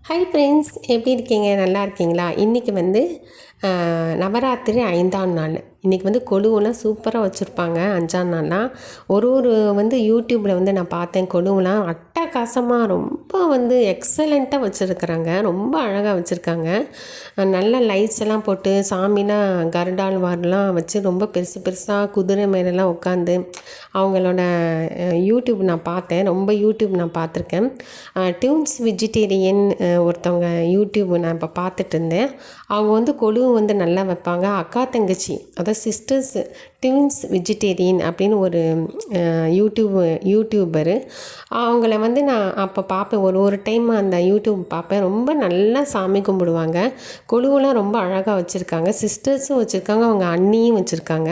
Hi friends, எப்படி இருக்கீங்க? நல்லா இருக்கீங்களா? இன்றைக்கி வந்து நவராத்திரி 5ஆம் நாள். இன்றைக்கி வந்து கொலுவெலாம் சூப்பராக வச்சுருப்பாங்க. 5ஆம் நாள்லாம் ஒரு வந்து யூடியூப்பில் வந்து நான் பார்த்தேன். கொலுவெலாம் அட்டகாசமாக ரொம்ப வந்து எக்ஸலண்ட்டாக வச்சுருக்குறாங்க. ரொம்ப அழகாக வச்சுருக்காங்க. நல்ல லைட்ஸ் எல்லாம் போட்டு சாமிலாம் கருடாழ்வார்லாம் வச்சு ரொம்ப பெருசு பெருசாக குதிரை மேலெல்லாம் உட்காந்து அவங்களோட யூடியூப் நான் பார்த்தேன். ரொம்ப யூடியூப் நான் பார்த்துருக்கேன். டியூன்ஸ் வெஜிடேரியன் ஒருத்தவங்க யூடியூப் நான் இப்போ பார்த்துட்டு இருந்தேன். அவங்க வந்து கொலு வந்து நல்லா வைப்பாங்க. அக்கா தங்கச்சி, அதாவது சிஸ்டர்ஸ் டியூன்ஸ் வெஜிடேரியன் அப்படின்னு ஒரு யூடியூபரு. அவங்கள வந்து நான் அப்போ பார்ப்பேன். ஒரு டைம் அந்த யூடியூப் பார்ப்பேன். ரொம்ப நல்லா சாமி கும்பிடுவாங்க. கொலுவெலாம் ரொம்ப அழகாக வச்சுருக்காங்க. சிஸ்டர்ஸும் வச்சுருக்காங்க, அவங்க அண்ணியும் வச்சுருக்காங்க.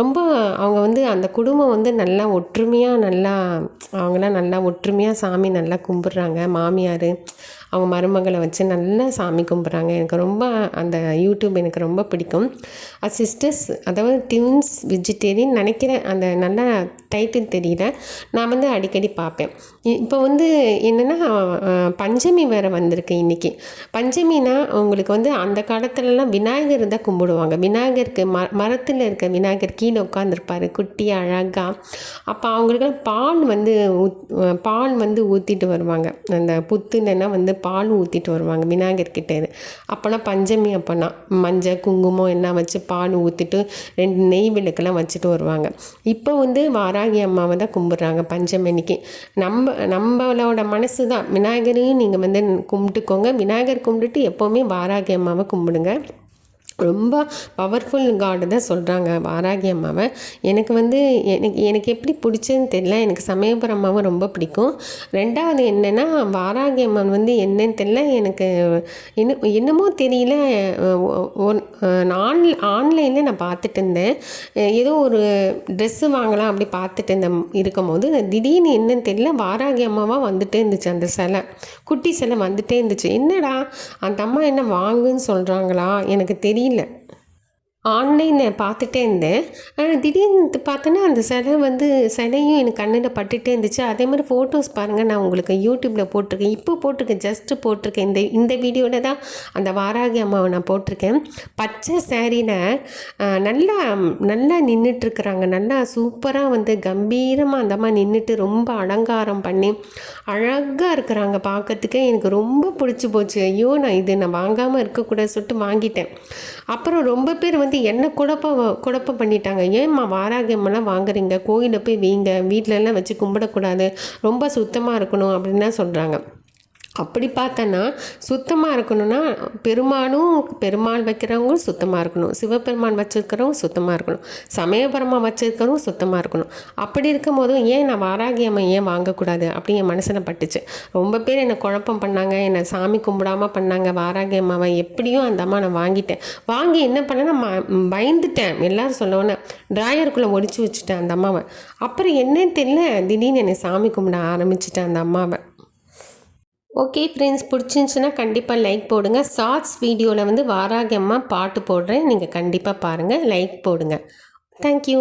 ரொம்ப அவங்க வந்து அந்த குடும்பம் வந்து நல்லா ஒற்றுமையாக அவங்களாம் நல்லா ஒற்றுமையாக சாமி நல்லா கும்பிட்றாங்க. மாமியார் அவங்க மருமகளை வச்சு நல்லா சாமி கும்பிட்றாங்க. எனக்கு ரொம்ப அந்த யூடியூப் எனக்கு ரொம்ப பிடிக்கும். சிஸ்டர்ஸ், அதாவது டியூன்ஸ் வெஜிடேரியன் நினைக்கிறேன். அந்த நல்ல டைட்டில் தெரியல. நான் வந்து அடிக்கடி பார்ப்பேன். இப்போ வந்து என்னென்னா பஞ்சமி வேறு வந்திருக்கு இன்றைக்கி. பஞ்சமினா உங்களுக்கு வந்து அந்த காலத்துலலாம் விநாயகர் தான் கும்பிடுவாங்க. விநாயகருக்கு மரத்தில் இருக்க விநாயகர் கீழே உட்காந்துருப்பார் குட்டி அழகாக. அப்போ அவங்களுக்கெல்லாம் பால் வந்து ஊற்றிட்டு வருவாங்க. அந்த புத்துலன்னா வந்து பால் ஊற்றிட்டு வருவாங்க விநாயகர்கிட்ட. அப்போல்லாம் பஞ்சமி, அப்போனா மஞ்சள் குங்குமம் எல்லாம் வச்சு பால் ஊற்றிட்டு 2 நெய் விளக்கெல்லாம் வச்சுட்டு வருவாங்க. இப்போ வந்து வாராகி அம்மாவை தான் கும்பிட்றாங்க பஞ்சமிக்கு. நம்மளோட மனசு தான். விநாயகரையும் நீங்கள் வந்து கும்பிட்டுக்கோங்க. விநாயகர் கும்பிட்டுட்டு எப்போவுமே வாராகி அம்மாவை கும்பிடுங்க. ரொம்ப பவர்ஃபுல் காடு தான் சொல்கிறாங்க வாராகி அம்மாவை. எனக்கு வந்து எனக்கு எப்படி பிடிச்சதுன்னு தெரியல. எனக்கு சமயபுரம் அம்மாவை ரொம்ப பிடிக்கும். 2வது என்னென்னா வாராகி அம்மன் வந்து என்னன்னு தெரியல, எனக்கு என்னமோ தெரியல. நான் ஆன்லைனில் நான் பார்த்துட்டு இருந்தேன். ஏதோ ஒரு ட்ரெஸ்ஸு வாங்கலாம் அப்படி பார்த்துட்டு இருக்கும்போது திடீர்னு என்னன்னு தெரியல, வாராகி அம்மாவாக வந்துட்டே இருந்துச்சு. அந்த சிலை, குட்டி சிலை வந்துட்டே இருந்துச்சு. என்னடா அந்த அம்மா என்ன வாங்குன்னு சொல்கிறாங்களா எனக்கு தெரியல. ஆன்லைனில் பார்த்துட்டே இருந்தேன். திடீர்னு பார்த்தோன்னா அந்த சிலையும் எனக்கு கண்ணில் பட்டுகிட்டே இருந்துச்சு. அதே மாதிரி ஃபோட்டோஸ் பாருங்கள், நான் உங்களுக்கு யூடியூப்பில் போட்டிருக்கேன். இப்போ போட்டிருக்கேன், ஜஸ்ட்டு போட்டிருக்கேன். இந்த வீடியோவில் தான் அந்த வாராகி அம்மாவை நான் போட்டிருக்கேன். பச்சை சேரீயில் நல்லா நல்லா நின்றுட்டுருக்குறாங்க. நல்லா சூப்பராக வந்து கம்பீரமாக அந்த அம்மா நின்றுட்டு ரொம்ப அலங்காரம் பண்ணி அழகாக இருக்கிறாங்க பார்க்கறதுக்கே. எனக்கு ரொம்ப பிடிச்சி போச்சு. ஐயோ, நான் வாங்காமல் இருக்கக்கூடாது சொல்லிட்டு வாங்கிட்டேன். அப்புறம் ரொம்ப பேர் வந்து என்ன குழப்பம் பண்ணிட்டாங்க. ஏம்மா வாராகி அம்மாலாம் வாங்குறீங்க, கோயிலில் போய் வீங்க, வீட்டிலலாம் வச்சு கும்பிடக்கூடாது, ரொம்ப சுத்தமாக இருக்கணும் அப்படின்லாம் சொல்கிறாங்க. அப்படி பார்த்தோன்னா சுத்தமாக இருக்கணும்னா பெருமாள் வைக்கிறவங்களும் சுத்தமாக இருக்கணும், சிவபெருமான் வச்சுருக்கிறவங்க சுத்தமாக இருக்கணும், சமயபுரமாக வச்சுருக்கிறவங்க சுத்தமாக இருக்கணும். அப்படி இருக்கும் போதும் ஏன் நான் வாராகி அம்மா ஏன் வாங்கக்கூடாது அப்படி என் மனசில் பட்டுச்சு. ரொம்ப பேர் என்னை குழப்பம் பண்ணாங்க, என்னை சாமி கும்பிடாமல் பண்ணாங்க. வாராகி அம்மாவை எப்படியும் அந்த அம்மா நான் வாங்கி என்ன பண்ணேன்னா பயந்துட்டேன். எல்லோரும் சொல்லவுன்னு ட்ராயருக்குள்ளே ஒடிச்சு வச்சுட்டேன் அந்த அம்மாவை. அப்புறம் என்னன்னு தெரியல, திடீர்னு என்னை சாமி கும்பிட ஆரம்பிச்சிட்டேன் அந்த அம்மாவை. ஓகே ஃப்ரெண்ட்ஸ், பிடிச்சிருந்துச்சுன்னா கண்டிப்பாக லைக் போடுங்க. ஷார்ட்ஸ் வீடியோவில் வந்து வாராகி அம்மா பாட்டு போடுறேன், நீங்கள் கண்டிப்பாக பாருங்கள், லைக் போடுங்க. தேங்க்யூ.